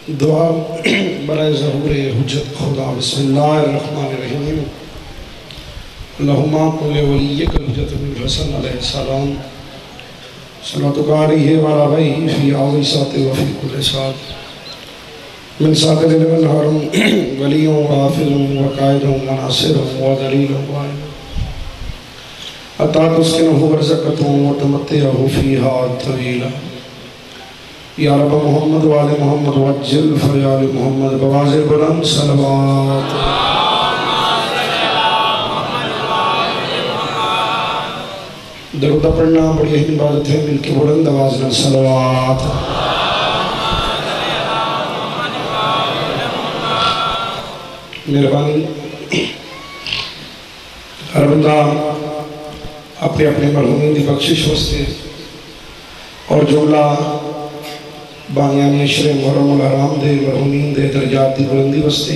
دعا برائے ظہور حجت خدا۔ بسم اللہ الرحمن الرحیم۔ اللہم قل ولیک الحجت بن الحسن علیہ السلام صلواتک علیہ وعلی آلہ فی آل ساعت وفی کل ساعت من ساعت لمن حرم ولی وحافظ وقائد وناصر ودلیل وعین حتی تسکنہ ورزقۃ وتمتعہ فیہا طویلا۔ یا رب محمد وآل محمد وجل فیال محمد بواز بلند صلوات۔ درودہ پڑھنا بڑی اہم عبادت ہے، مل کے بلند آواز میں صلوات۔ مہربانی ہر بندہ اپنے اپنے مرحومین دی بخشش واسطے اور جملہ بانیان عشر محرم الحرام دے مرحومین دے درجات دی بلندی واسطے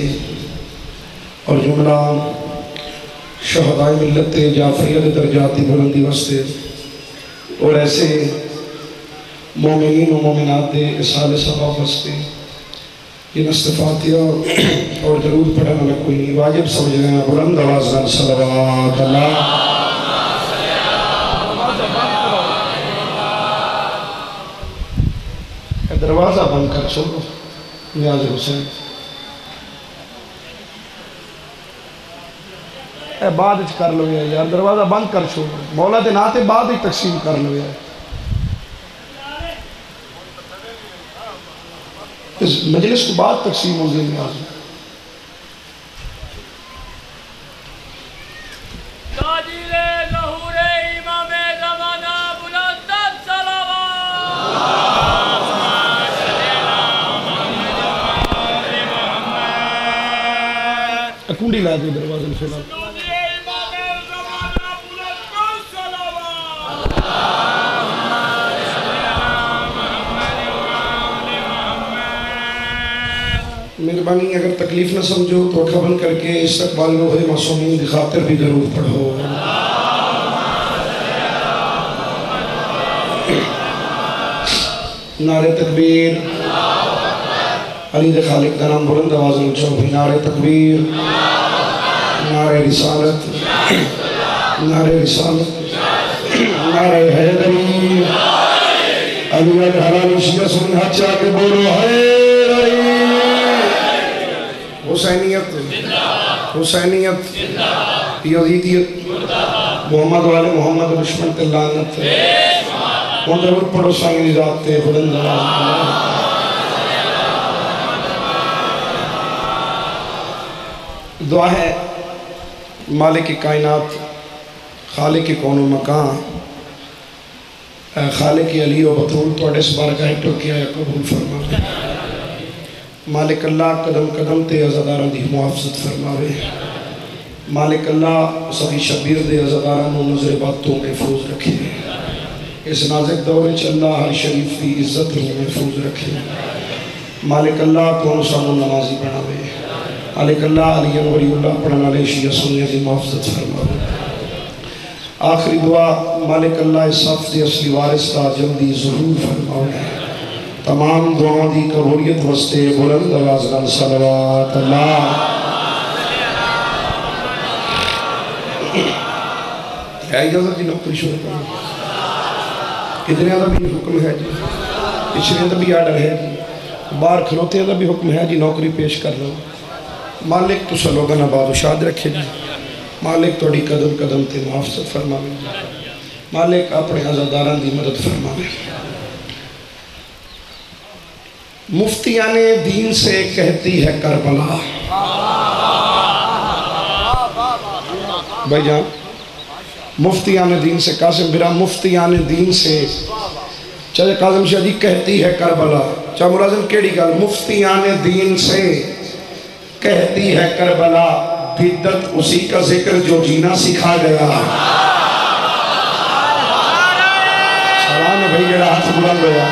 اور جملہ شہدائے ملت جعفریہ دے درجات دی بلندی واسطے اور ایسے مومنین و مومنات دے اصحال ثواب واسطے یہ نستفاتیہ اور درود پڑھنا میں کوئی نہیں واجب سمجھ رہے ہیں۔ بلند آواز میں صلوات اللہ۔ دروازہ بند کر چھوڑو نیاز حسین، اے بعد اچھ کر لو یار، دروازہ بند کر چھوڑو، مولا دے ناتے بعد ہی تقسیم کر لو یار۔ اس مجلس کو بعد تقسیم ہو گئی نیاز۔ کنڈی لا دے دروازے میں فیلال۔ مہربانی اگر تکلیف نہ سمجھو تو اٹھا بند کر کے استقبال روح معصومین دی خاطر بھی درود پڑھو۔ نعرہ تکبیر، علی دے خالق دا نام بلند آواز میں چوبی نعرہ تکبیر، نعرہ رسالت، نعرہ رسالت، نعرہ حیدری، علی الحرام شیعہ سنی ہاتھ چاہ کے بولو حیدری۔ حسینیت، حسینیت، یزیدیت، محمد والے محمد دشمن تلانت، مندر پڑھو سائنی ذات تے بلند آواز۔ دعا ہے مالک کائنات، خالق کون و مکان، خالق علی و بطول توڑے اس بارگاہ ٹوکیا یا قبول فرماوے۔ مالک اللہ قدم قدم تے عزاداران دی محافظت فرماوے۔ مالک اللہ صحیح شبیر دے عزاداران و نظر باتوں محفوظ رکھے۔ اس نازک دور چ اللہ ہر شریف کی عزت رو محفوظ رکھے۔ مالک اللہ تو سانو نمازی بناوے۔ مالک اللہ علی ولی اللہ پڑھن والے شیعہ سنیہ دی محافظت فرماوے۔ آخری دعا مالک اللہ اس صف دی اصلی وارث کا جلدی ظہور فرماوے۔ تمام دعاؤں دی قبولیت واسطے بلند آواز نال صلوات اللہ۔ ہے اجازت جی نوکری شروع کریں؟ ادھر دا بھی حکم ہے جی، پچھلے دا بھی آرڈر ہے جی، باہر کھلوتے دا بھی حکم ہے جی، نوکری پیش کر رہا ہوں۔ مالک تو سلوگن آباد و شاد رکھے جی، مالک توڑی قدم قدم تے محافظت فرماوے جی، مالک اپنے عزاداران دی مدد فرماوے۔ مفتیان دین سے کہتی ہے کربلا، بھائی جان مفتیان دین سے، قاسم برا مفتیان دین سے چلے قاسم شاہ جی کہتی ہے کربلا، چاہ ملازم کیڑی گال مفتیان دین سے کہتی ہے کربلا، بدت اسی کا ذکر جو جینا سکھا گیا۔ سلام ہے بھائی جڑا ہاتھ بلند ہویا۔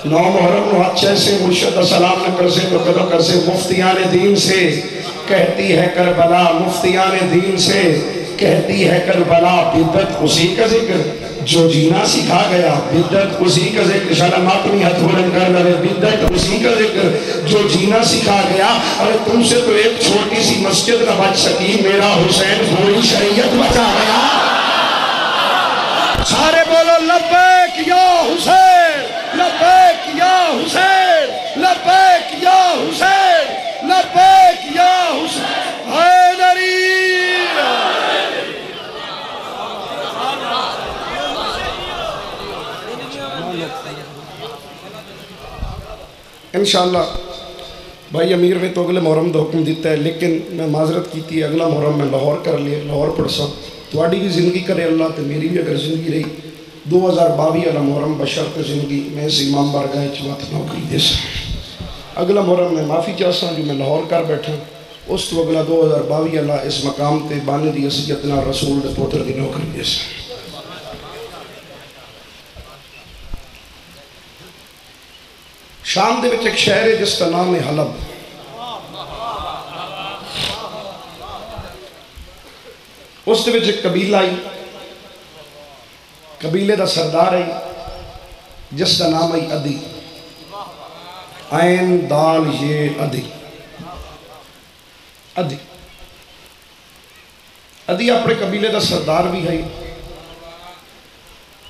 نو محرم نو ہاتھ سے مرشد سلام نہ کر سے تو قدر کر سے مفتیان دین سے کہتی ہے کربلا، مفتیان دین سے کہتی ہے کربلا، بدت اسی کا ذکر جو جینا سکھا گیا بدعت اسی کا ذکر شالا ماتمی ہاتھ بلند کر لے بدعت اسی کا ذکر جو جینا سکھا گیا اور تم سے تو ایک چھوٹی سی مسجد نہ بچ سکی میرا حسین پوری شریعت بچا گیا سارے بولو لبیک یا حسین لبیک یا حسین لبیک یا حسین لبیک یا حسین حیدری انشاءاللہ بھائی امیر نے تو اگلے محرم دا حکم دیتا ہے لیکن میں معذرت کی تھی اگلا محرم میں لاہور کر لیا لاہور پڑھسا تھوڑی بھی زندگی کرے اللہ تو میری بھی اگر زندگی رہی 2022 والا محرم بشرط زندگی میں اس امام بارگاہ جماعت نوکری دے سا اگلا محرم میں معافی چاہسا جو میں لاہور کر بیٹھا اس تو اگلا 2022 والا اس مقام تے بانے دی اسیتنا رسول دے پوتر دی نوکری دے سا شام دے وچ ایک شہر ہے جس کا نام ہے حلب اس دے وچ ایک قبیلہ آئی قبیلے دا سردار آئی جس کا نام ہے عدی عین دال یہ عدی عدی عدی اپنے قبیلے دا سردار بھی ہے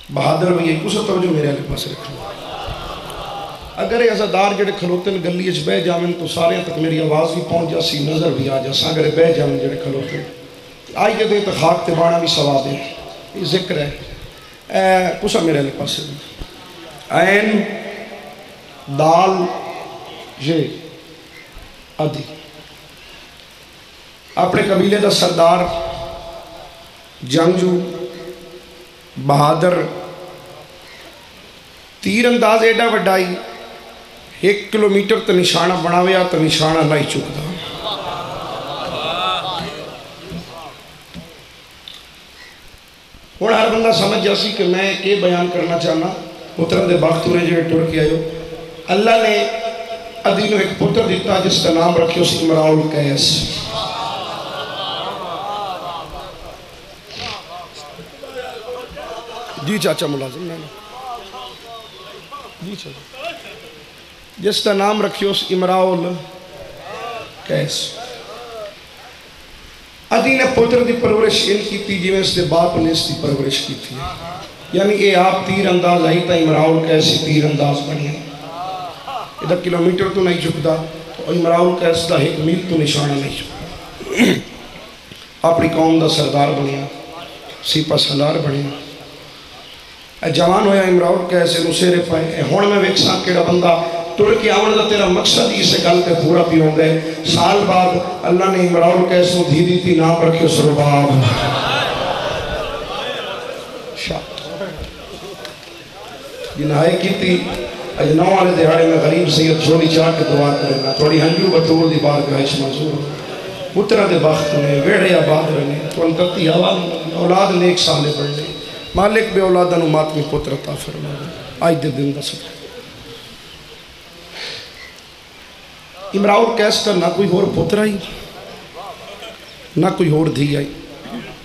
بہادر بھی ہے اسے توجہ میرے علیہ پاس رکھنا اگر یہ عزادار جڑے کھلوتے ہیں گلی اچھ بے جامن تو سارے تک میری آواز بھی پہنچ جاسی نظر بھی آ جاسا اگر بے جامن جڑے کھلوتے ہیں آئیے دے تو خاک تے بانا بھی ثواب ہے یہ ذکر ہے کسا میرے لئے پاس ہے عین دال یہ عدی اپنے قبیلے دا سردار جنگجو بہادر تیر انداز ایڈا وڈائی 1 کلومیٹر تا نشانہ بناویا تا نشانہ لائی چکتا اور ہر بندہ سمجھ جاسی کہ میں کیا بیان کرنا چاہنا پتر دے باختورے جو ٹور کیا ہو اللہ نے عدی نے ایک پتر دیتا جس کا نام رکھے اس امراؤ القیس جی چاچا ملازم میں جی چاچا جس کا نام رکھے اس امراؤ القیس عدی نے پتر دی پرورش ان کی تھی جی میں اس دے باپ نے اس دی پرورش کی تھی یعنی اے آپ تیر انداز آئی تا امراؤ القیس تیر انداز بنی ہے ادھا کلومیٹر تو نہیں چکتا اور امراؤ القیس دا 1 میل تو نشانہ نہیں چکتا اپنی قوم دا سردار بنیا سیپا سالار بنیا جوان ہویا امراؤ القیس انہوں سیرے پائے ہون میں ویکساں کیڑا بندہ تر کے آمن دا تیرا مقصد ہی سے گل کے پورا بھی ہوں گے سال بعد اللہ نے امراؤ القیس کو دھی دی تھی نام رکھے اس رباب جنہائی کی تھی اجنو والے دیہاڑے میں غریب سید چھوڑی چاہ کے دعا کرنا تھوڑی ہنجو بطور دی بار گاہش منظور پترہ دے بخت نے ویڑے آباد رہنے تو انتقی آواز اولاد نیک سالے بڑھنے مالک بے اولادہ نمات میں پتر عطا فرما آج دے دن دا سکتا امراؤ القیس کا نہ کوئی اور پتر آئی نہ کوئی اور دھی آئی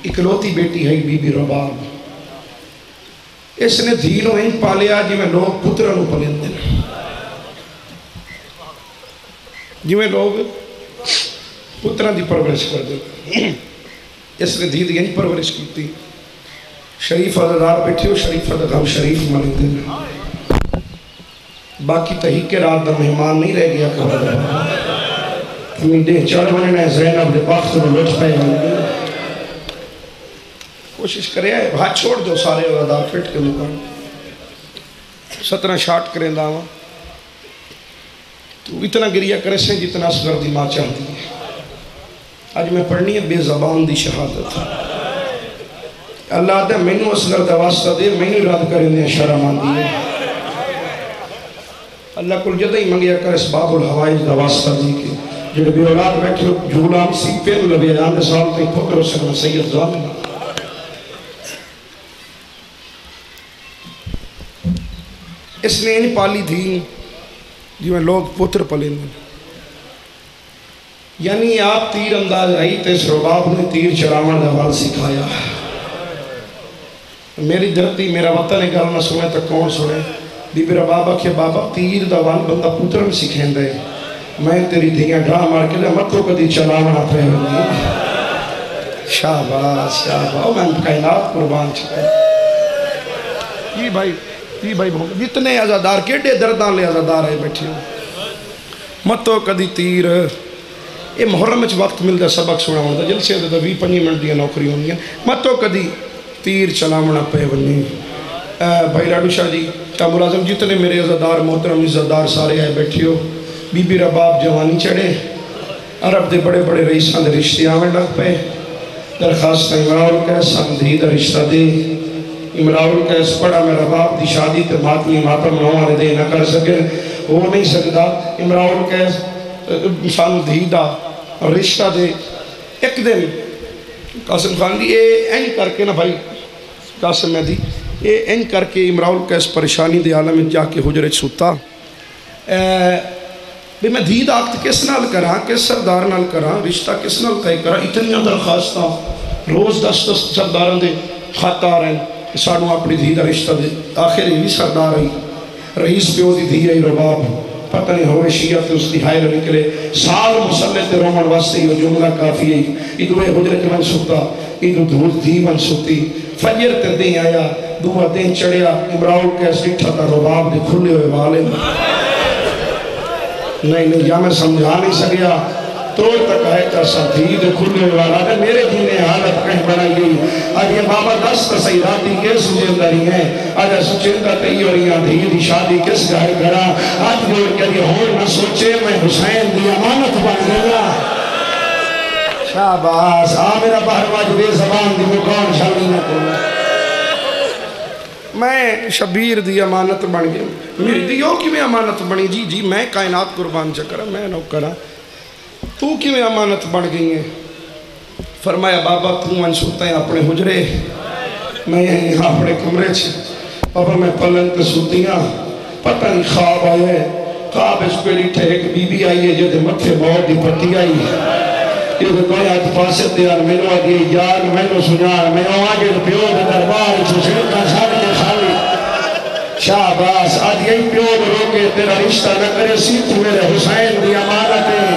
اکلوتی بیٹی ہے بی بی رباب اس نے دھینو ان پالیا جی میں لوگ پترانو پلین دینا جی میں لوگ پتران دی پرورش کر دینا اس نے دھی دی ان پرورش کی تھی شریف عددار بیٹھے ہو شریف عددار شریف ملیں دینا باقی تحیق کے رات دا مہمان نہیں رہ گیا کبھا کمیڈے چڑھ بننے زینب دے بخت میں لٹھ پہ ہونے کوشش کرے آئے ہاتھ چھوڑ دو سارے عددار فٹ کے مکان 17 شاٹ کریں داما تو اتنا گریہ کرے سے جتنا اصغر دی ماں چاہتی ہے آج میں پڑھنی ہے بے زبان دی شہادت اللہ دے مینو اصغر دا واسطہ دے مینو اراد کریں دے شرمان دیئے اللہ کل جدہ ہی منگیا کر اس باب الحوائج دا واسطہ دی کہ جڑے بے اولاد بیٹھے جھولام سیپے نو لبی جاندے سال تے پکر سکنا سید زامنہ اس نے ان پالی تھی جی میں لوگ پتر پلیں دیں یعنی آپ تیر انداز آئی تے اس رباب نے تیر چراون دوال سکھایا میری دھرتی میرا وطن ہے، گل نہ سنے تو کون سنے؟ بی بی رباب آکھے بابا تیر دا وال بندہ پتر میں سکھین دے، میں تیری دھیاں ڈھا مار کے لے متو کدی چلاونا پہ ہوگی۔ شاباش شاباش، میں کائنات قربان چھکے یہ بھائی جتنے عزادار کیڑے دردان لے عزادار ہے بیٹھے ہوں متو کدی تیر۔ یہ محرم میں وقت ملتا سبق سنا ہوتا جلسے دے 20-25 منٹ دیا نوکری ہونی ہیں، متو کدی تیر چلاونا پہ ونی۔ بھائی لاڈو شاہ جی کا ملازم جتنے میرے عزادار محترم عزادار سارے آئے بیٹھے ہو، بی بی رباب جوانی چڑھے، عرب دے بڑے بڑے رئیسان دے رشتے آویں لگ پہ، درخواست امراؤ القیس سمدھی دا رشتہ دے، امراؤ القیس پڑھا میں رباب دی شادی تے ماتمی ماتم نوارے دے نہ کر سکے، ہو نہیں سکتا۔ امراؤ القیس سمدھی دا رشتہ دے ایک دن قاسم خان دی اے این کر کے نا بھائی قاسم مہدی اے این کر کے امراؤ القیس پریشانی دے عالم میں جا کے حجرے سوتا بھی میں دھید آقت کس نال کراں، کس سردار نال کراں، رشتہ کس نال طے کراں، اتنی درخواستاں روز 10 سرداروں دے خط آ رہے ہیں سانو اپنی دھید رشتہ دے۔ آخر یہ سردار آئی رئیس پیو دی دھی آئی رباب، پتہ نہیں ہوئے شیعہ تے اس دی حائر نکلے، سال مسلح تے رومن واسطے یہ جملہ کافی ہے، ادوے حجرے کے من سکتا، ادو دھوز دی من سکتی، فجر تے دیں آیا، دعا دیں چڑھیا، امراؤ القیس ڈٹھا تھا رباب دے کھلے ہوئے والے نہیں یا میں سمجھا نہیں سکیا، توڑ تک آئے تا ساتھی دے کھلے ہوئے والا دے میرے دین حالت کہیں بڑھائی گئی۔ آج یہ بابا 10 تصیراتی کے سجندہ رہی ہیں، آج سجندہ تئی اور یہاں دی شادی کس گھر گھڑا، آج جوڑ کر یہ ہون نہ سوچے میں حسین دی امانت بن گیا۔ شاباس آ میرا بہرواج بے زبان دی مقام شامی نہ کرنا، میں شبیر دی امانت بن گیا۔ میری دیو کی میں امانت بنی؟ جی میں کائنات قربان چکرہ میں نو کرا، تو کی میں امانت بن گئی ہیں؟ فرمایا بابا تو منسوتا ہے اپنے حجرے، میں یہاں اپنے کمرے چھے، بابا میں پلن پہ سوتیاں، پتہ نہیں خواب آئے، خواب اس پہ لیٹھے ایک بی بی آئی ہے جو دے متھے بہت دی پتی آئی ہے، یہ دے کوئی آج پاسد دیا میں نو آگئی یار میں نو سنیا میں نو آگے پیو دے دربار چھوڑتا ساتھ کے خالی شاباس آج یہی پیو دے روکے تیرا رشتہ نہ کرے سیت میرے حسین دی امانت ہے،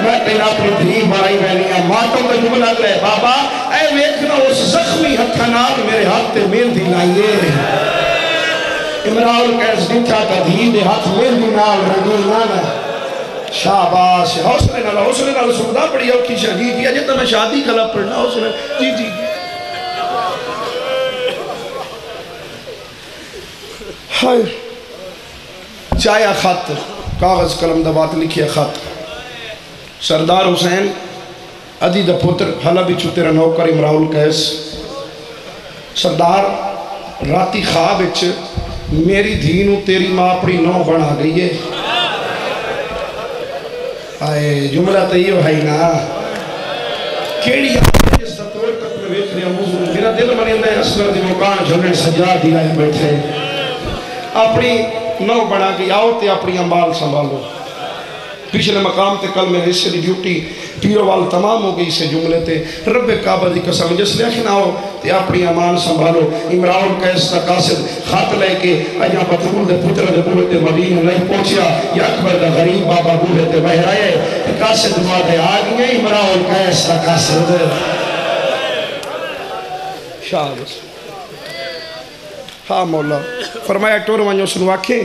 میں تیرا اپنی دھی بڑائی بہنیاں ماتوں کا جملہ لے بابا اے ویکھنا اس زخمی ہتھنال میرے ہاتھ تے مہندی لائیے۔ امراؤ القیس ڈٹھا کا دھی دے ہاتھ مہندی نال رنگی نانا شاباش حوصلے نال سکتا پڑی اوکھی شادی دیا جتا میں شادی کلا پڑھنا حوصلے جی چایا خط کاغذ قلم دبات لکھیا خط سردار حسین ادی دا پتر حالا بھی چھو تیرا نوکر امراؤ القیس سردار راتی خواب اچھ میری دھینو تیری ماں اپنی نو بنا گئی ہے۔ آئے جملہ تیئیو ہے نا کیڑی آئے جس توڑ تک میں بیٹھ رہا ہوں میرا دل منیندہ ہے اسلر دی مکان جھلنے سجا دی آئے بیٹھے اپنی نو بنا گئی آؤ تے اپنی امبال سنبھالو پچھلے مقام تے کل میں حصے دی ڈیوٹی پیرو وال تمام ہو گئی سے جملے تے رب کعبہ دی قسم جس لے آخنا ہو تے اپنی امان سنبھالو۔ امراؤ القیس دا قاصد خط لے کے اجاں بطرول دے پتر دے بوہے تے مدینہ نہیں پہنچیا یا اکبر دا غریب بابا بوہے تے بہر آئے قاصد دعا دے آگئے امراؤ القیس دا قاصد شاہد ہاں مولا فرمایا ٹور وانیوں سنو آکھیں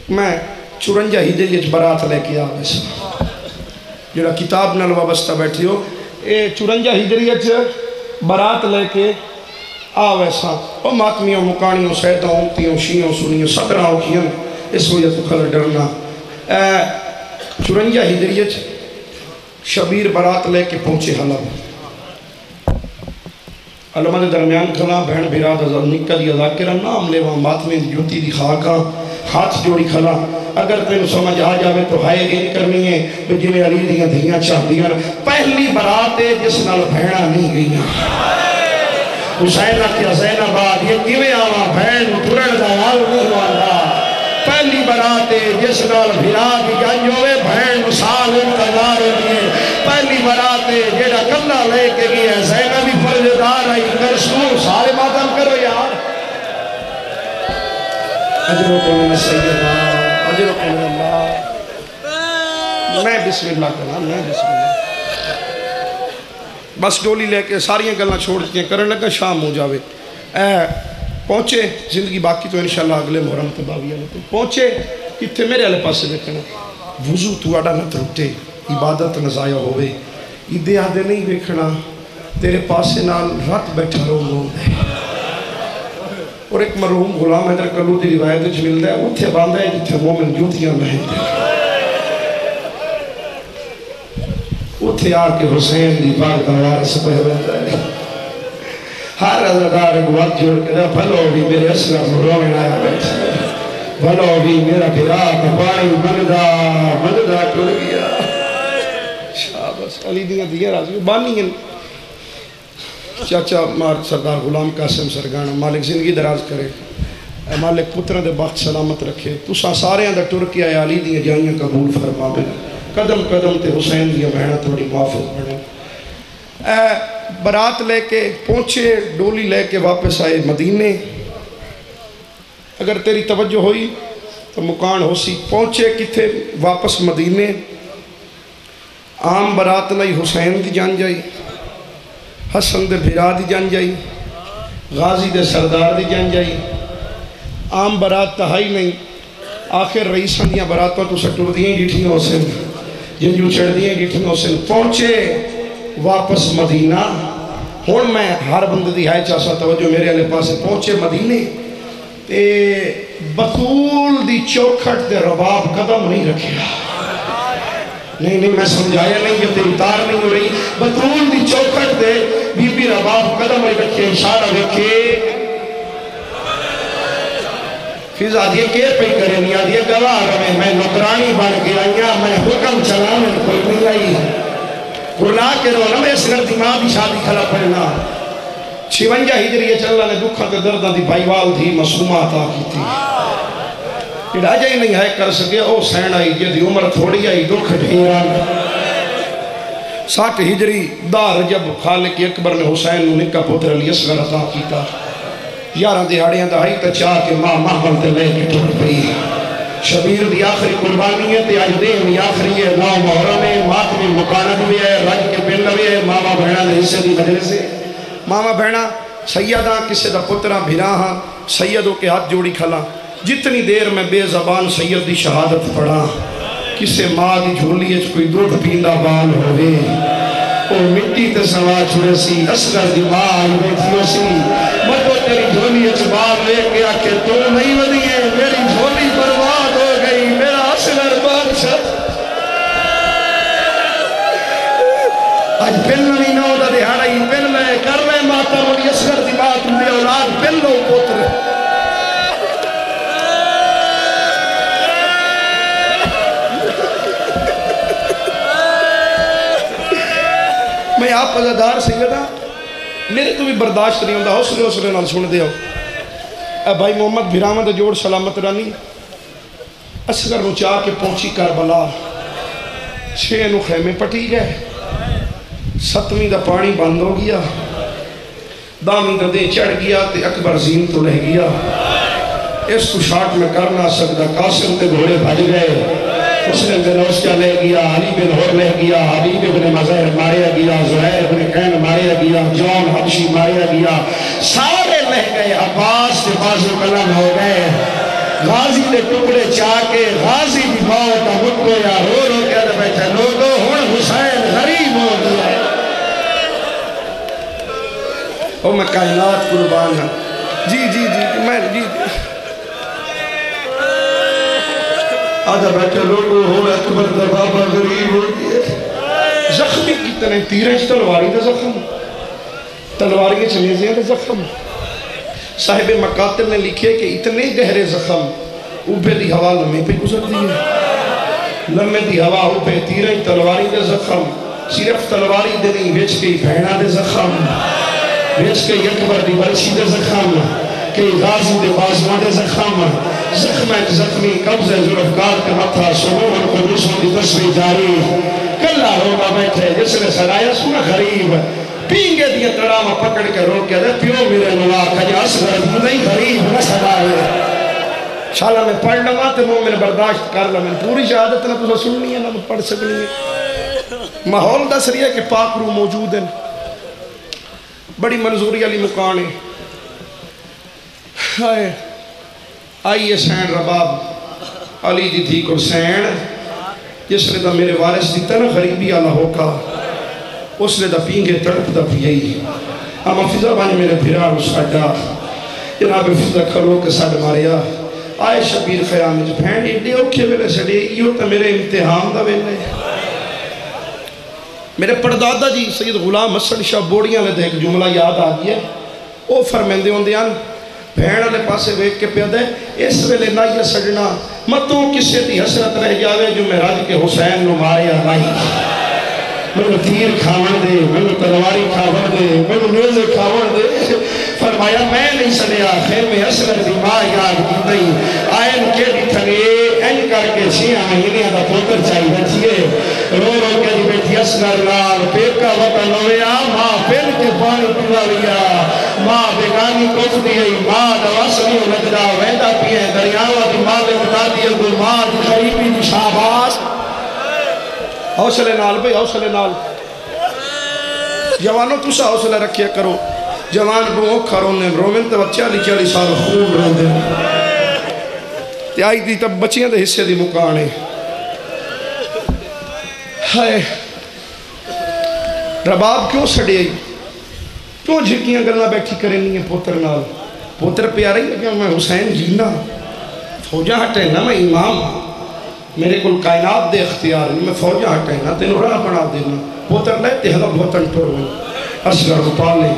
میں 54 ہجری برات لے کے آوے سا جڑا کتاب نال وابستہ بیٹھی ہو اے 54 ہجری برات لے کے آوے سا او ماتمیوں مکانیوں سیدوں امتیوں شیعوں سنیوں صدرہ کیوں اس وجہ تو کھل ڈرنا 54 ہجری شبیر برات لے کے پہنچے حلب علمہ دے درمیان کھلا بہن بھیراد ازل نکہ دی ذاکرہ نام لے وہاں ماتمیں جوتی دی خاکاں ہاتھ جوڑی کھلا اگر تین سمجھ آ جاوے تو ہائے ان کرنی ہے تو جنہیں علی دیاں دھیاں چاہ دیاں پہلی برات ہے جس نال بھیڑا نہیں گئیاں حسینہ کیا زین آباد یہ کیویں آواں بھین ترن دا حال نہیں والا پہلی برات ہے جس نال بھیرا کی گنج ہوئے بھین مسال انتظار ہوئے پہلی برات ہے جیڑا کلہ لے کے گیا زینہ بھی فرزدار آئی کرسو سارے ماتم کرو یار اجرکم من السیدہ اجرکم من اللہ. میں بسم اللہ کرنا، میں بسم اللہ. بس ڈولی لے کے ساریاں گلاں چھوڑ کے کرنے لگا، شام ہو جاوے. پہنچے زندگی باقی تو انشاءاللہ اگلے محرم تباوی والے تو پہنچے کتنے میرے والے پاسے دیکھنا وضو تو آڈا نہ ترٹے، عبادت نہ ضائع ہوئے، ایدے آدھے نہیں دیکھنا تیرے پاسے نال رات بیٹھا روم دے. اور ایک مرحوم غلام حیدر کلو دی روایت وچ ملدا ہے اوتھے باندھا ہے جتھے مومن جوتیاں لہندے، اوتھے آ کے حسین دی پاک دوار سے پہ بنتا ہے. ہر عزادار ایک وقت جوڑ کے دا بھلو بھی میرے اصغر رومن آیا بیٹھا ہے، بھلو بھی میرا بھرا پانی مندہ ٹر گیا. شاباس علی دیاں دیاں راضی بانی ہیں. چاچا مار سردار غلام قاسم سرگانا مالک زندگی دراز کرے، مالک پترہ دے بخت سلامت رکھے. تساں سارے اندر ٹر کے آئے علی دیاں جائیاں قبول فرما بے، قدم قدم تے حسین دیاں بہنہ تھوڑی محافظ بڑھے. برات لے کے پہنچے، ڈولی لے کے واپس آئے مدینے. اگر تیری توجہ ہوئی تو مکان ہو سی. پہنچے کتھے واپس مدینے. عام برات نہیں حسین دی جان جائی، حسن دے بھرا دی جان جائی، غازی دے سردار دی جان جائی. عام برات تہائی نہیں. آخر رئیسان دیاں براتوں تو سٹور دیاں جیٹھیں ہو سن، جنجو چڑھ دیاں جیٹھیں ہو سن. پہنچے واپس مدینہ. ہون میں ہر بند دی ہائے چاہتا توجہ میرے علیہ پاسے. پہنچے مدینے تے بطول دی چوکھٹ دے رباب قدم نہیں رکھے. نہیں میں سمجھایا نہیں، یہ تیتار نہیں ہو رہی. بطول دی چوکھٹ دے بی بی رباب قدم نہیں رکھے، اشارہ رکھے. فیض آدھیے کیر پہ کرے نہیں، آدھیے گواہ رہے میں نکرانی بن کے آئیا، میں حکم چلانے کوئی نہیں آئی. گرنا کے رو نہ میں اس گھر دیماغ دی شادی کھلا پڑنا. 56 ہجری چلنا نے دکھا تے دردہ دی بھائیوال تھی معصومہ عطا کی تھی. راجہ ہی نہیں ہے کر سکے او سین آئی جے دی عمر تھوڑی آئی دکھ ڈھیران. 60 ہجری دار جب خالق اکبر نے حسین نے نکا پتر علی اصغر عطا کیتا. 11 دہاڑیاں دہائی تا چاہ کے ماں محمل تے لے کے ٹوٹ پئی. شبیر دی آخری قربانی ہے تے آج دے میں آخری ہے. 9 محرم ہے، ماتمی مکانت بھی ہے، رج کے پنڈ بھی ہے. ماما بہنہ دے حصے دی مجلس ہے. ماما بہنہ سیدہ کسے دا پترہ بھیرا ہاں سیدوں کے ہاتھ جوڑی کھلا. جتنی دیر میں بے زبان سید دی شہادت پڑھا، کسے ماں دی جھولی اچ کوئی دودھ پیندہ بال ہوئے. اور مٹی تے سوا چھوڑے سی، اصغر دی ماں آئی بیٹھیو سی. مجھو تیری جھولی اچ بال لے کے آکے تو نہیں ودیے، میری جھولی برباد ہو گئی، میرا اصغر بادشاہ. آج پل نہیں نو دا دہاڑی پل لے کر لے ماتا مولی اصغر دی بات مجھے اولاد پل لو پوتر. میں آپ عزادار سیدہ میرے تو بھی برداشت نہیں ہوندہ. حوصلے نال سن دے ہو. اے بھائی محمد بھرامد جوڑ سلامت رانی اصغر نو چاہ کے پہنچی کربلا. 6 نو خیمے پٹی گئے. 7ویں دا پانی بند ہو گیا. دامی دا دے چڑھ گیا تے اکبر زین تو لہ گیا. اس تو شاٹ میں کرنا سکتا. قاسم تے گھوڑے بھج گئے. حسین بن عوسیہ لے گیا، علی بن ہور لے گیا، حبیب بن مظہر ماریا گیا، زہیر بن قین ماریا گیا، جون حبشی ماریا گیا. سارے لہ گئے. عباس کے بازو قلم ہو گئے. غازی نے ٹکڑے چاہ کے غازی بھی موت مکو یا رو رو کے دے بیٹھے لوگو ہون حسین غریب ہو گیا. او میں کائنات قربان ہوں. جی میں جی آدھا بیٹھے لوگو ہو اکبر دا بابا غریب ہو گیا. زخمی کتنے تیرے تلواری دا زخم، تلواری چلیزیں دا زخم. صاحب مقاتل نے لکھے کہ اتنے گہرے زخم اوپے دی ہوا لمحے پہ گزر دی ہے. لمحے دی ہوا اوپے تیرے تلواری دے زخم. صرف تلواری دے نہیں ویچ کے بہنہ دے زخم، ویچ کے اکبر دی برچی دے زخم، کہ غازی دے بازوان دے زخم. زخمیں زخمی قبضہ ذوالفقار کے متھا سنون قدوسوں دی تصویر جاری. کلہ روگا بیٹھے جس نے سرایا سنا غریب. پینگے دیا تڑاما پکڑ کے روک کے دے پیو میرے نوا کجا اصغر نہیں غریب نہ سرائے. شالا میں پڑھ لگا تو مومن برداشت کر لگا، پوری شہادت نہ تو سننی ہے نہ پڑھ سکنی ہے۔ ماحول دس رہی ہے کہ پاک روح موجود ہے، بڑی منظوری علی مکان ہے۔ آئیے سین رباب علی دی تھی کو سین جس نے دا میرے وارث دیتا نا غریبی آلہ ہوکا، اس نے دا پینگے تڑپ دا پیئی۔ اما فضا بانی میرے بھیرار ساڑھا جناب فضا کھلو کے ساڑھ ماریا آئے شبیر خیام جو بھین ایڈے اوکھے ویلے سڑے یہ تا میرے امتحان دا ویلے۔ میرے پردادا جی سید غلام حسن شاہ بوڑیاں لے دے ایک جملہ یاد آگیا او فرمیندے ہوں دیان بھین علی پاسے ویک کے پیادے اس ویلے نائیہ سڑنا متوں کسے دی حسرت رہ جاوے جو میراج کے حسین نو ماریا نہیں۔ میں تیر کھاون دے، میں تلواری کھاون دے، میں نیوزے کھاون دے۔ فرمایا میں نہیں سڑیا خیر میں حسرت دی ماں یاد کی نہیں۔ آئین کے دی تھگے این کر کے چھیاں مہینے دا پوتر چاہی بچیے رو رو کے دی بیٹھی اصغر لال پیکا وطن ہویا ماں پھر کے پانی پلا لیا ماں بیگانی کف دیئی ماں دواسنی لگدا ویندہ پیئے دریاوہ دی ماں بتا دیئے گل ماں دی خریبی دی شاباس۔ حوصلے نال بھئی حوصلے نال جوانوں تسا حوصلہ رکھیا کرو، جوان روح کھرونے رومن تو 40 سال خون رہن دے تے آئی دی تب بچیاں دے حصے دی مکانے ہائے رباب کیوں سڑے آئی کیوں جھکیاں گلنا بیٹھی کرنی ہیں پوتر نال پوتر پیارا ہی کہ میں حسین جینا فوجہ ہٹے نا میں امام میرے کل کائنات دے اختیار نہیں میں فوجہ ہٹے نا تینوں راہ بنا دینا پوتر لے تہلب وطن ٹور میں اصغر پالے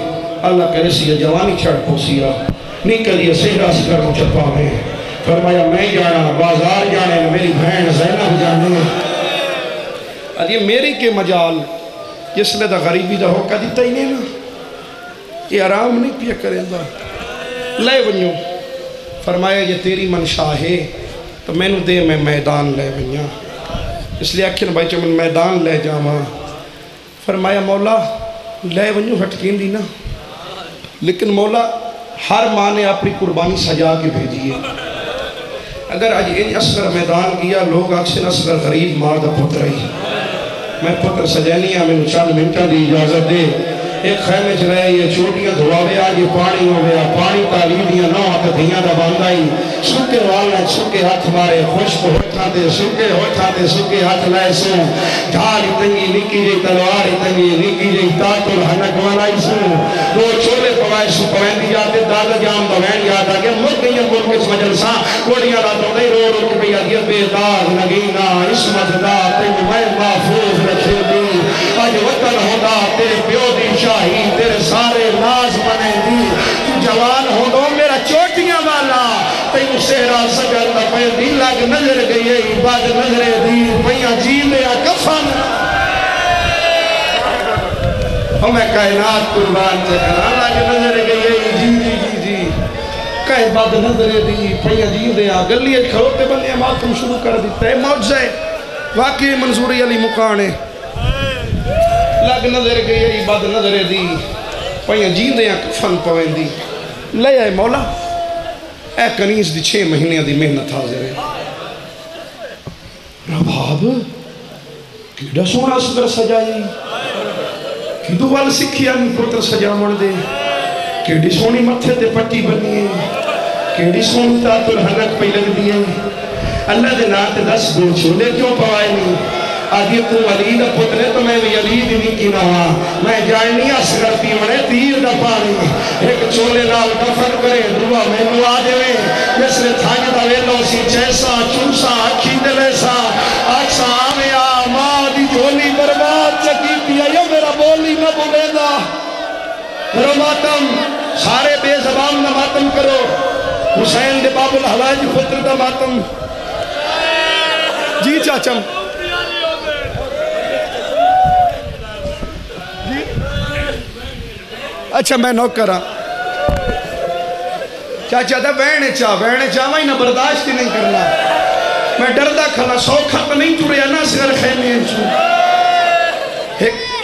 اللہ کرے سی جوانی چھڑ پوسیا نہیں کریے سہرہ اصغر کو چپا میں فرمایا میں جانا بازار جانے میری بہن زینب جانے اب یہ میری کے مجال جس لئے دا غریبی دا ہوکا دیتا ہی نہیں نا یہ آرام نہیں پیا کریں دا لے ونیوں فرمایا یہ تیری منشاہ ہے تو میں نو دے میں میدان لے ونیاں اس لئے اکھن بھائی چا من میدان لے جاما فرمایا مولا لے ونیوں ہٹکین دی نا لیکن مولا ہر ماں نے اپنی قربانی سجا کے بھیجی ہے اگر آج ان اصغر میدان کیا لوگ اکثر اصغر غریب ماں دا پتر ہی میں پتر سجینی ہاں میں چند منٹا دی اجازت دے ایک خیمے چلائے یہ چوٹیاں دھواوے آج یہ پانی ہو گیا پانی تعلیمیاں نو آتا دھیاں دا باندائی سکے والنے سکے ہاتھ مارے خوشک ہوتھا دے سکے ہاتھ لائے سو جھالی تنگی نکی جی تلواری تنگی نکی جی تاکل ہنک والائی سو دو چولے پوائے سو پوائن دی جاتے دادا جام دوین یاد آگیا ملک گئی ملک اس مجلساں کوڑیاں راتوں دے رو رو کے بھئی آگیا بیدار نگینا اسمت دا تنگ میں محفوظ رکھے دی آج وطن ہوتا تیرے پیو دی شاہی تیرے سارے ناز بنے دی تو جوان ہو دو میرا چوٹیاں والا تیو سہرہ سجر دا پہ دی لگ نظر گئی بعد نظر دی پہیاں جی لیا کفن ہمیں کائنات قربان چکنا لگ نظر گئی جی کہیں بعد نظر دی پہیاں جی لیا گلیے کھروتے بنے ماتم شروع کر دیتا ہے معجزہ واقعی منظوری علی مکانے لگ نظر گئی بعد نظر دی پہیاں جین دیاں کفن پوین دی لے آئے مولا اے کنیز دی 6 مہینے دی محنت حاضر ہے رباب کیڑا سونا صدر سجائی کیڑو وال سکھیا میں پتر سجا من دے کیڑی سونی متھے تے پٹی بنی ہے کیڑی سونی تات الحنک پہ لگ دی ہے اللہ دے نات 10 گل چھولے کیوں پوائے نہیں آدھی کو علی دا پترے تو میں بھی علی دی نہیں کی نوا میں جائنی اصغر پیونے تیر دا پانی ایک چولے نال دفن کرے دعا میں نو آدھے میں جس نے تھانگ دا ویلو سی جیسا چوسا اکھی دلیسا آکسا آمیا ماں دی جھولی برباد چکی پیا یہ میرا بولی نہ بولے دا کرو ماتم سارے بے زبان نہ ماتم کرو حسین دے باب الحواج پتر دا ماتم جی چاچم اچھا میں نوکر ہاں چاچا دا وینے چاہ میں نہ برداشت ہی نہیں کرنا میں ڈردہ کھلا سوکھا تو نہیں ٹوریا نا سگر خیمے انچو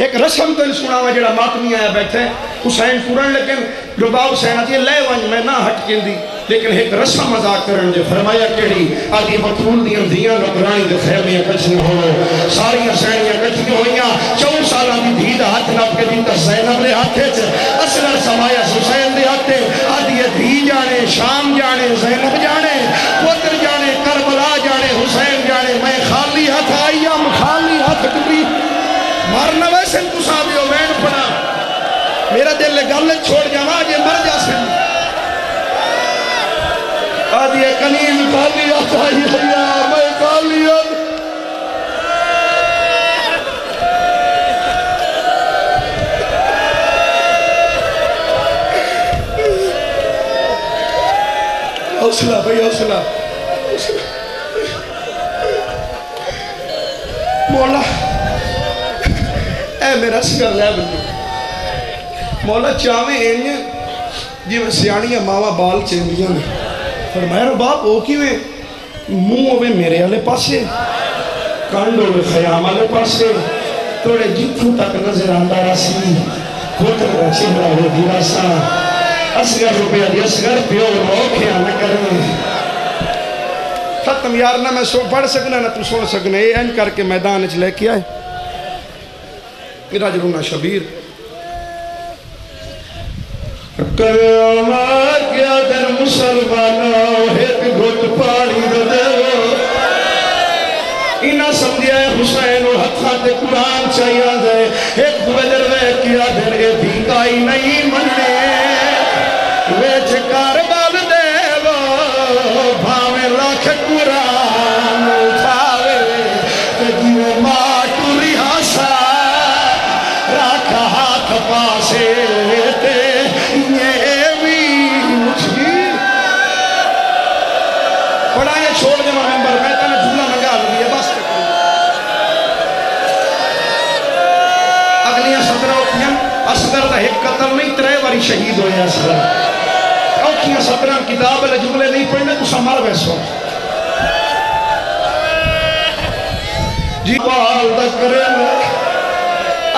ایک رسم تو سنا ہوا جڑا ماتمی آیا بیٹھے حسین پورن لیکن ربا حسین آتی ہے لے وانج میں نہ ہٹ کے دی لیکن ایک رسم ادا کرن دے فرمایا کیڑی آدھی مقبول دیاں دیاں نقرانی دے خیمیاں کچھنے ہو ساریاں سینیاں کچھنے ہوئیاں 4 سالہ دی دید ہاتھ نب کے دیتا زینب نے ہاتھے چھے اصغر سمایا حسین دے ہاتھے آدھی دی جانے شام جانے زینب جانے پتر جانے کربلا جانے حسین جانے میں خالی ہاتھ آئیم خالی ہاتھ کبھی مارنا ویسے تو ساتھ وین پڑا میرا دل گل چھوڑ جانا آج مر جا سن آدھی کنیز کالی آتا ہی میں کالی حوصلہ بھائی حوصلہ مولا اے میرا سکر لے بندو مولا چاہویں اینیاں جی میں سیانیاں ماما بال چیندیاں نے فرمایا رو باپ وہ کیویں منہ ہوئے میرے والے پاسے کانڈ ہوئے خیام والے پاسے توڑے جتوں تک نظر آندہ راسی کھوٹر کا چہرہ ہو دیرا سا اصغر روپیہ دی اصغر پیو روکھیا نہ کریں ختم یار نہ میں پڑھ سکنا نہ تو سن سکنا یہ این کر کے میدان اچھ لے کیا ہے میرا جلونہ شبیر قیامت کیا در مسلمانوں ایک گھٹ پانی دو دیو انہا سمجھیا ہے حسین اور حقات قرآن چاہیے دے ایک دوجر وے کیا در اے بھیکائی نہیں مننے وے چکار بال دیو بھاوے لاکھ قرآن اٹھاوے کہ دیو ماتو ریحاسا راکھا ہاتھ پاسے تے چھوڑ دے ممبر میں تانے جھولا منگا لگی ہے بس تک اگلیاں 17 اٹھیاں اصغر دا ایک قتل نہیں 3 باری شہید ہوئے اصغر اوکھیاں 17 کتاب لے جملے نہیں پڑھنے تو سمار بیسو جی بال دا کرے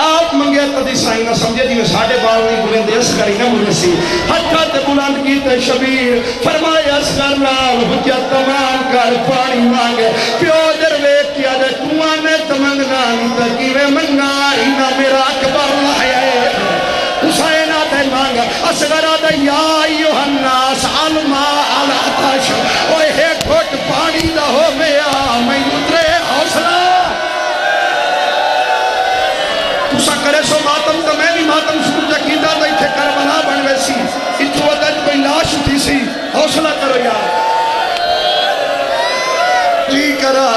آپ منگے تدی سائیں نہ سمجھے جی میں ساڑھے بال نہیں بلیں دے اصغری نہ ملے سی حتیٰ تے بلند کی تے شبیر فرمایا اصغر لال بچہ تمام کر پانی مانگے پیو در ویک کیا دے توانے تمنگنا نیتا کیوے منگائی نہ میرا اکبر لائے حسین آتے مانگا اصغر آتے یا ایوہ الناس علماء الاتش اوہ ایک گھٹ پانی دا ہو گیا میں اترے حوصلہ تُسا کرے سو ماتم تو میں بھی ماتم شروع جا کیتا تو اتھے کربلا بن ویسی اتھو ادھج کوئی لاش اٹھی سی حوصلہ کرو یار جی کرا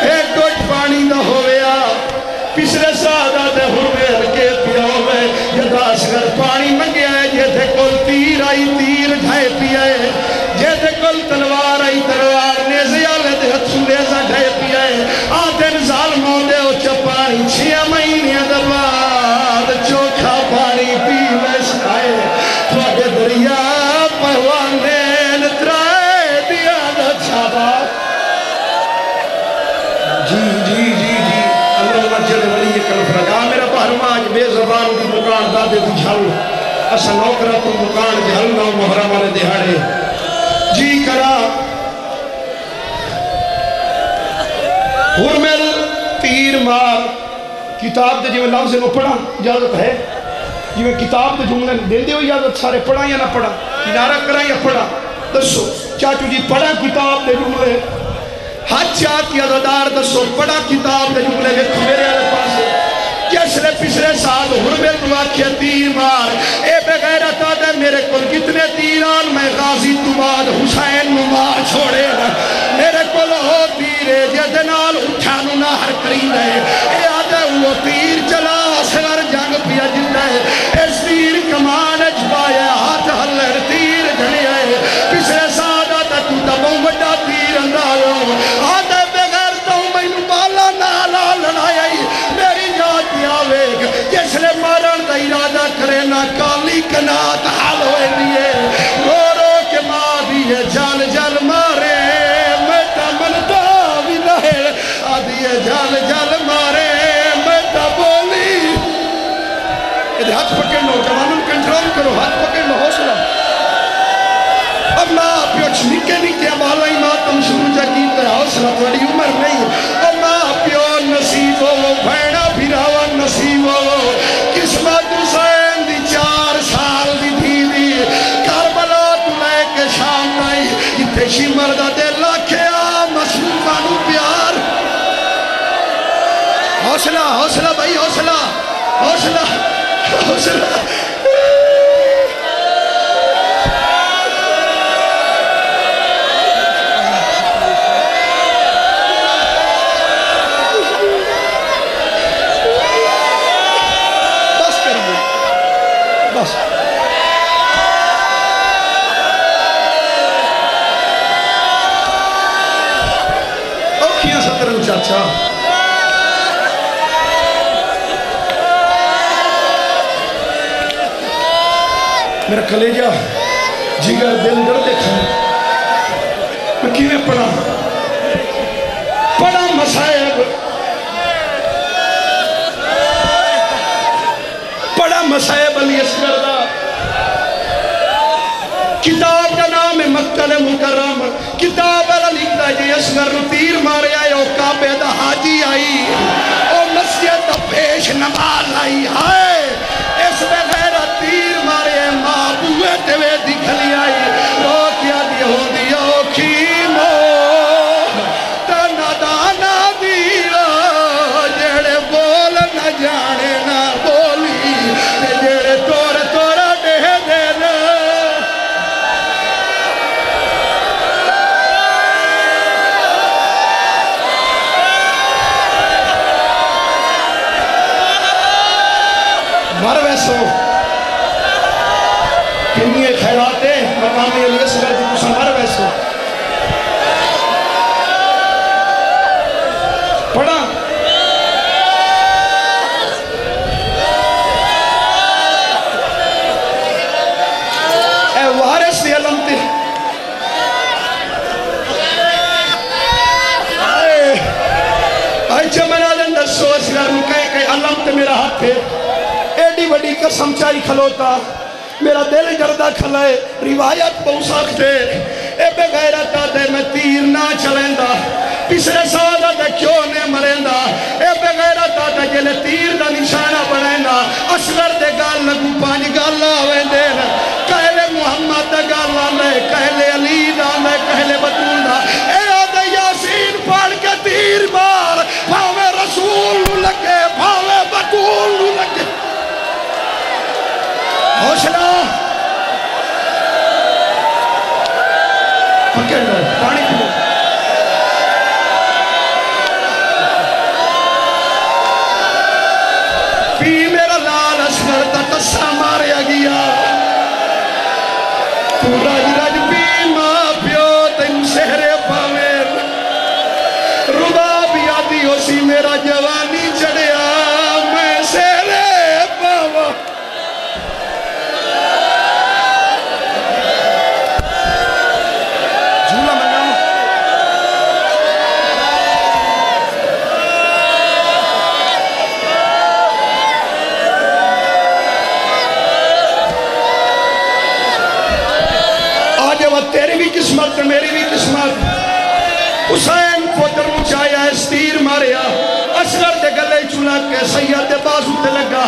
ایک گھٹ پانی نہ ہویا پسرے سادہ دے ہوئے کے پیا ہوئے جدا اصغر پانی منگیا ہے جیدے کل تیر آئی تیر ڈھائے پیا ہے جیدے کل تلوار آئی تلوار نیزے آلے دے ہتھو نیزہ ڈھائے پیا ہے آدھر ظالموں دے اچھا پانی 6 مہینے دباد چوکھا پانی پی ویس آئے تھوڑے دریا پہوانے نترائے دیا دا چھابا جی اللہ مجھل ولی کلف رکھا میرا پہرماج بے زبان دی مکان دادے دی جھل اسا نوکرہ تو مکان جھل نو محرم والے دہاڑے جی کرا ہرمل تیر مار کتاب دے جو لفظ کو پڑھا اجازت ہے جو کتاب دے جملے دے دے ہو اجازت سارے پڑھا یا نہ پڑھا کنارہ کرا یا پڑھا دسو چاچو جی پڑھا کتاب دے جملے ہاتھ چاہت یا دادار دسو پڑھا کتاب دے جملے دیکھو میرے آلے پاسے جسرے پسرے ساتھ ہرمل واقعہ تیر مار اے بغیرت آدھے میرے کل کتنے تیران میں غازی تو بعد حسین نمار چھوڑے میرے کل ہو تیرے جدنال اٹھانو نہ ہر کریم ہے اے آدھے وہ تیر چلا اصغر جنگ پیا جلدہ ہے اس تیر کمان اجبائے ہاتھ حلر تیر جھڑے ہے پسرے سادہ تک دبوں بڑا تیر اندالوں آدھے بغیر تو میں بالا نالا لڑائی میری جات آویگ جس لے مارن دا ارادہ کرے نہ کالی کنات حال ہوئے لیے رو رو کے ماں دیئے جال جال مارے میں تمن داوی رہے آدھیے جال جال مارے میں تبولی ادھے ہاتھ پکڑ لو جوانوں کنٹرول کرو ہاتھ پکڑ لو حوصلہ حوصلہ بڑی عمر نہیں ماں پیو نصیب ہو بھیڑا بھراوا نصیب ہو قسمت حسین دی 4 سال دی دھیوی کربلا تو لے کے شام آئی اتھے شمر دا دے لاکھیا مسلمانو پیار حوصلہ حوصلہ بھائی حوصلہ حوصلہ حوصلہ چاچا میرا کلیجہ جگر دل در دیکھا میں کیویں پڑھا مسائب پڑھا مسائب علی اصغر دا کتاب کا نام ہے مقتل مکرم کتاب والا لکھتا ہے اصغر نو تیر مارے آئے او کعبے دا حاجی آئی او مسجد دا پیش نماز آئی ہائے اس میں غیرہ تیر مارے ماں بوئے دوے دکھلی آئی رو کیا دی ہو دیا کھیمو تنا دانا دیو جڑے بول نہ جانے نہ بولی جڑے تورا تورا دے دے مر ویسو کنیے خیراتے مقامی علی اصغر دی تسا مر ویسو پڑھا اے وارث دی علم تے آئی جمعنا دن دسو اصغر نو کہے علم تے میرا ہاتھ ہے ایڈی وڈی قسم چائی کھلوتا میرا دل جردہ کھلائے روایت بہت سخت ہے اے بے غیرت آدھے میں تیر نہ چلیں دا پسرے سال آدھے کیوں نے مریں دا اے بے غیرت آدھے جلے تیر دا نشانہ بڑھیں دا اصغر دے گال لگو 5 گال آویں دے کہلے محمد دا گال آلے کہلے علی دا آلے کہلے بطول دا اے آدھے یاسین پڑھ کے تیر مار بھاوے رسول نو لگے بھاوے بطول نو لگے حوصلہ پکڑ لو پانی پیو پی میرا لال اصغر دا تسا ماریا گیا تو راج راج پی ماں پیو تین شہر پاویر رباب یادی ہو سی میرا جوانی چڑیا میں شہر پاو تیری بھی قسمت میری بھی قسمت حسین پتر مچایا اس تیر ماریا اصغر دے گلے چولا کے سید دے بازو تے لگا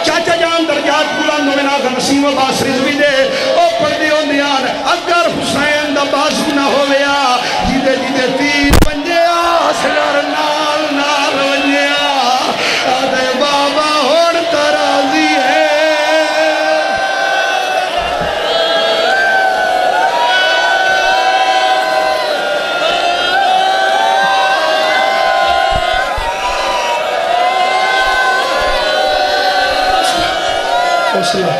چاچا جان درجات بلند میں ناغ نسیم عباس رضوی دے او پردے ہوں دیان اگر حسین دا بازو نہ ہویا جیدے جیدے تیر بنجیا اصغر نال نال بنجیا آدھے بابا ہون ترازی ہے حوصلہ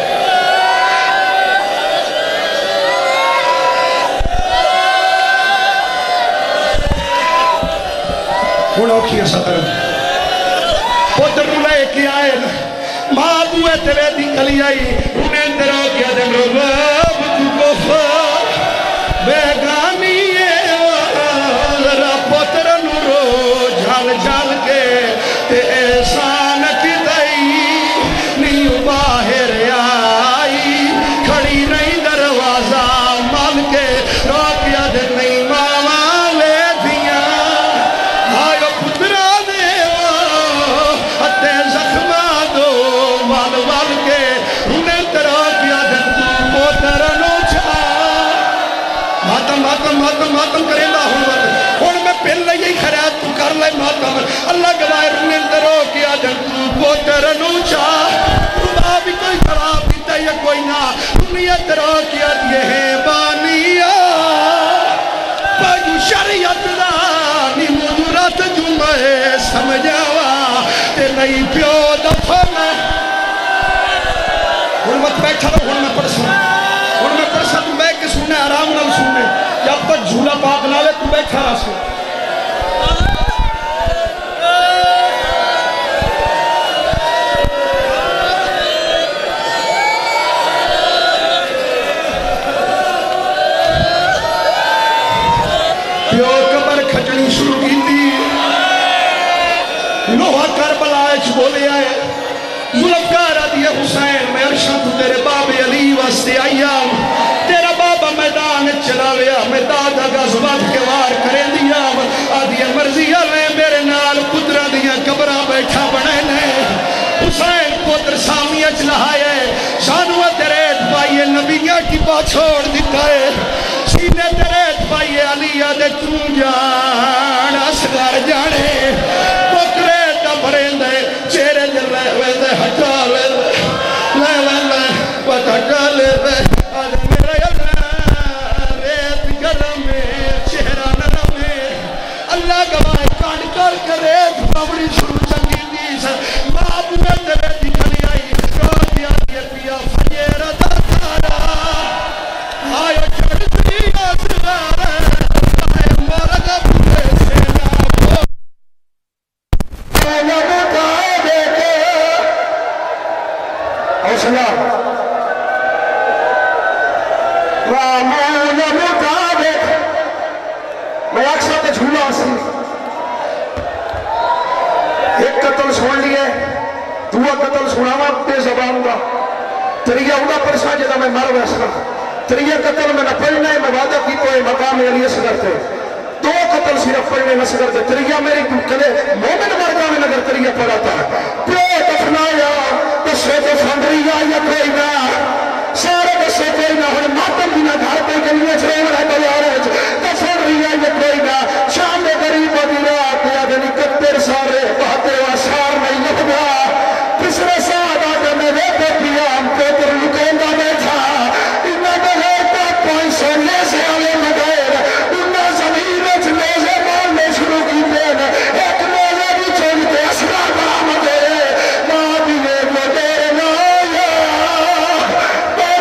ہونو کیا سطر پتر لے کے آئے ماں بوئے تیرے دی کلی آئی انہیں تیرا کیا دن رب تو کفا بیگانی ذرا پتر نورو جھال جھال کے تے احسان کی دائی نیو باہر آئی کھڑی نہیں دروازہ مال کے روکیا دن نہیں ماما لے دیا لے ماتم اللہ گواہ رنندر ہو کیا جن تو پوتر نوچا خدا بھی کوئی خراب دیتا یا کوئی نہ دنیت رو کیا دیئے ہیں بانیا پاگو شریعت رانی مدورت جمعے سمجھاوا تے نہیں پیو دفن مت بیٹھا رہو ہن میں پڑھسا تم بیٹھ کے سنے آرام نہ سنے جب تک جھولا پاک نہ لے تم بیٹھا رہا سو پیو قبر کھجنی شروع کی تھی لوہا کربلا اچ بولے آئے ذوالفقار آدھی حسین میں ارشد تیرے باب علی واسطے آئیام تیرا بابا میدان چلا لیا میں دادا غزوات کے وار کریں دیام آدھی مرضی آلے میرے نال قدرہ دیا قبرہ بیٹھا بنے نے حسین پتر سامی اچ لہائے شانوہ تیرے پائیے نبیہ کی بات چھوڑ دیتا ہے سینے تیرے پائیے علی آدھے کیوں جان اصغر جانے پکرے دبریں دے چہرے جل رہے دے ہٹا لے لے پتہ لے دے آدھے میرے اللہ ریت گرم میں چہرہ نرم میں اللہ گواہ کانڈ کر کے ریت پاوڑی شروع چنگی دیس باب میں تیرے دکھنی آئی رو دیا دیا پیا فجیر دا تارا آیا چڑھ دیا سگارے آئے مرگا پورے سینا کو آیا بتا دیکھے حوصلہ رامون مطابق میں اکثر تے جھولا سی ایک قتل سن لیے دعا قتل سناوا تے زبان دا تریہ اونا پرسا جدا میں مر ویسا تریہ قتل میں نہ پڑھنا ہے میں وعدہ کی تو ہے مقام علی اصغر تے دو قتل صرف پڑھنے نہ سکر تے تریہ میری کلے مومن مرگا میں نگر تریہ پڑھا تھا پیو دفنایا دسے دفندریا یا کوئی نہ سارے دسے کوئی نہ ہن ماتم بھی نہ گھر پہ گلیے چھوڑ رہے بیارے دفندریا یا کوئی نہ شام میں غریب دی رات یا دنی کتر سارے بہتے واسار نہیں لکھنا پسرے ساتھ آگے میں ویتے پیا ہم کوتر لکھیں گا بیٹھا انہا بہتا کوئی سو لیسے آلے مگر انہا زمین اچھ لیسے ماننے شروع کی دین ایک لیسے بھی چھوڑتے اسرا بڑا مگر نہ دینے مگر نہ یا پر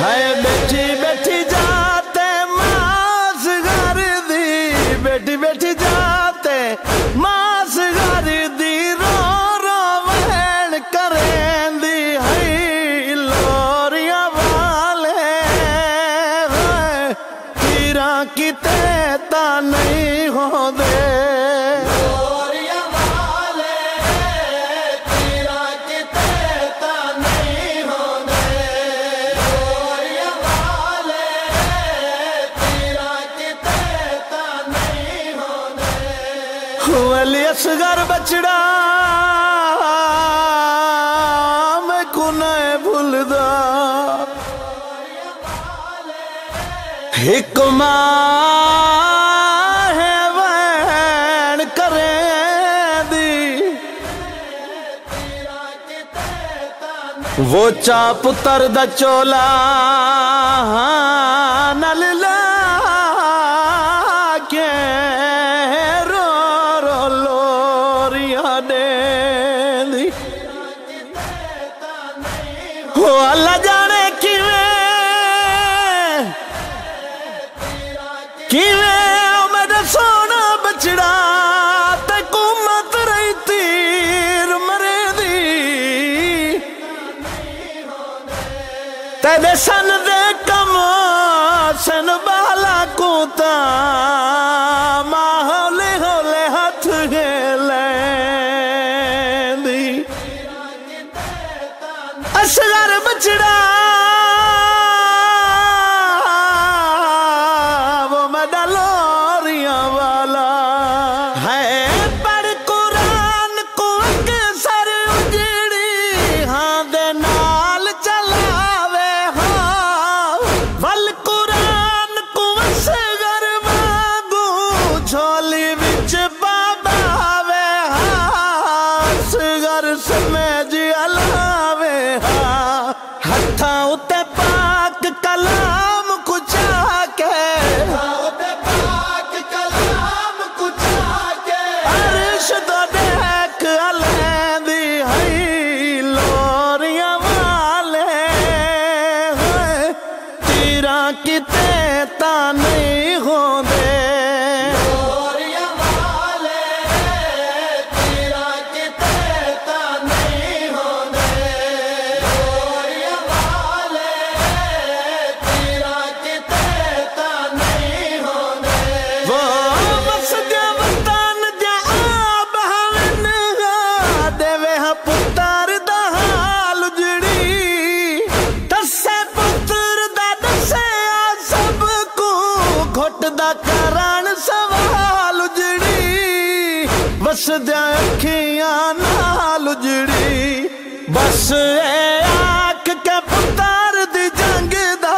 ہے بیٹھی بیٹھی جاتے ماس گھر دی بیٹھی بیٹھی جاتے ماس گھر دی رو رو وین کریں دی ہے لوریاں والے تیرا کتے تا نہیں ہو دے ولی اصغر بچڑا میں کنے بھولدا ایک ماں ہے وین کریں دی وہ چا پتر دا چولا نل لا کے اللہ جانے کیویں میرا سونا بچڑا تے قومت رہی تیر مرے دی تیرے سن دے کم سن بالا کوتا ماحولے ہولے ہاتھ لین دی اصغر بچڑا وہ میرا لوریاں والا ہے پڑھ قرآن کو اکثر اجڑی ہاں دے نال چلاوے ہاں ول قرآن کو اصغر وانگو جھولی وچ پاوے ہاں اصغر سمجھ علاوے ہتھاں اُتے پاک کلام کچا کے عرش تو دیکھ علیہ دی ہے لوریاں والے تیرا کتے تا نہیں ہوندے کران سوال اجڑی بس دیا اکھیاں نال اجڑی بس اے آنکھ کے پتر دی جنگ دا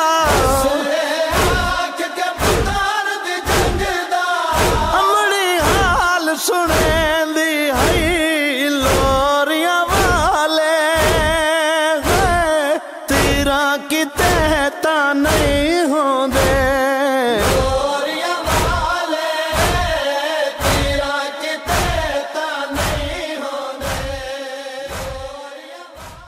امڑی حال سنیں دی ہے لوریاں والے تیرا کتے تا نہیں ہوندے